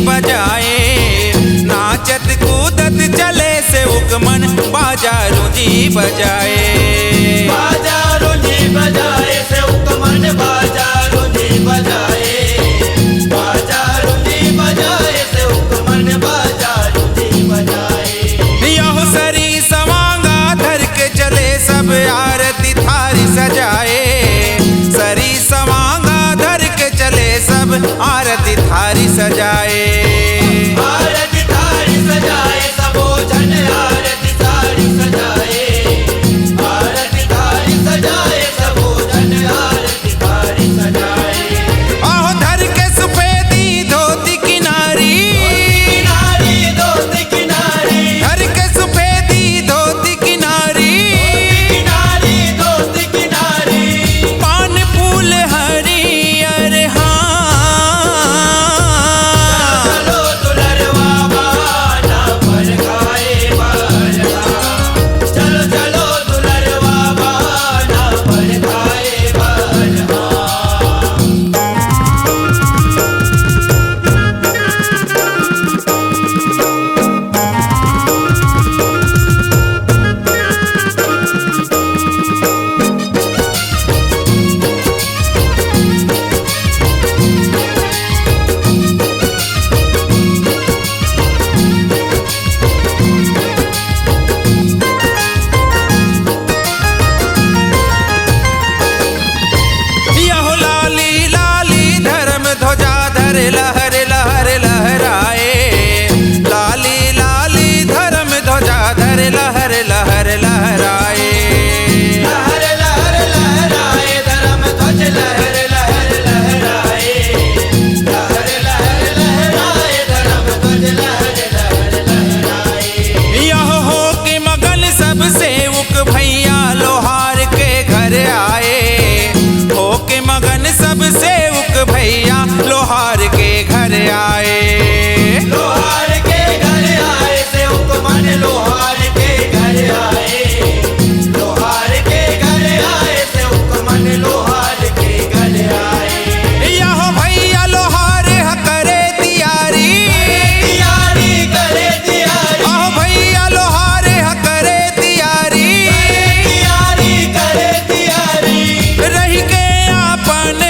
बजाए, नाचत कूदत चले सेवक मन बाजा रुंजी बजाए। बाजा रुंजी बजाए सेवक मन बाजा रुंजी बजाए, बाजा रुंजी बजाए सेवक मन बाजा रुंजी बजाए। यहो सरी सवांगा धर के चले सब आरती थारी सजाए, सरी सवांगा धर के चले सब आरती थारी सजाए। आरती थारी सजाए सबो जन आरती थारी सजाए, आरती थारी सजाए सबो जन आरती थारी सजाए। आहो धर के सफेदी धोती किनारी, किनारी धोती किनारी, धर के सफेदी धोती किनारी, किनारी धोती किनारी। पान फूल हरियर चलो दुलरवा बाना पर खाए बरहा, चलो चलो दुलरवा बाना पर खाए बरहा। यहो लाली लाली धर्म ध्वजा धर लहर लहर लहराए, लाली लाली धर्म ध्वजा धर लहर लहर लहराए। लहर लहर लहराए धर्म ध्वज लहर लहर लहराए, लहर लहर लहराए धर्म ध्वज लहर लहर लहराए। यहो हो के मगन सब सेवक भैया लोहार के घर आए, हो के मगन सब सेवक भैया लोहार के घर आए। लोहार के घर आए सेवक मन लोहार के घर आए, लोहार के घर आए सेवक मन लोहार के घर आए। यहो भैया लोहार करे तियारी, तियारी करे तियारी, आहो भैया लोहार करे तियारी, तियारी करे तियारी। रही के अपन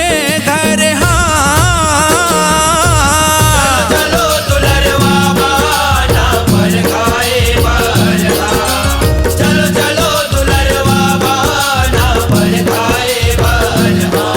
घर चलो दुलरवा बाना पर खाए बरहा, चलो चलो दुलरवा बाना पर खाए बरहा।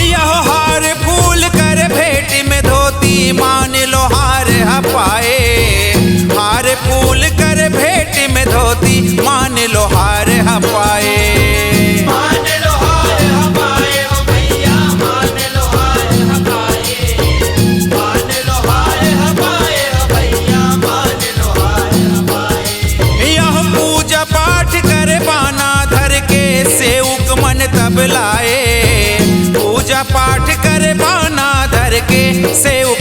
यहो हार फूल कर भेंट में धोती मान लोहार हपाए, हार फूल कर भेंट में धोती मान लोहार हपाए। मान लोहार हमारे हो भैया मान लोहार हमारे, मान लोहार हमारे हो भैया मान लोहार हमारे। यह पूजा पाठ कर बाना धर के सेवक मन तब लाए, पूजा पाठ कर बाना धर के सेवक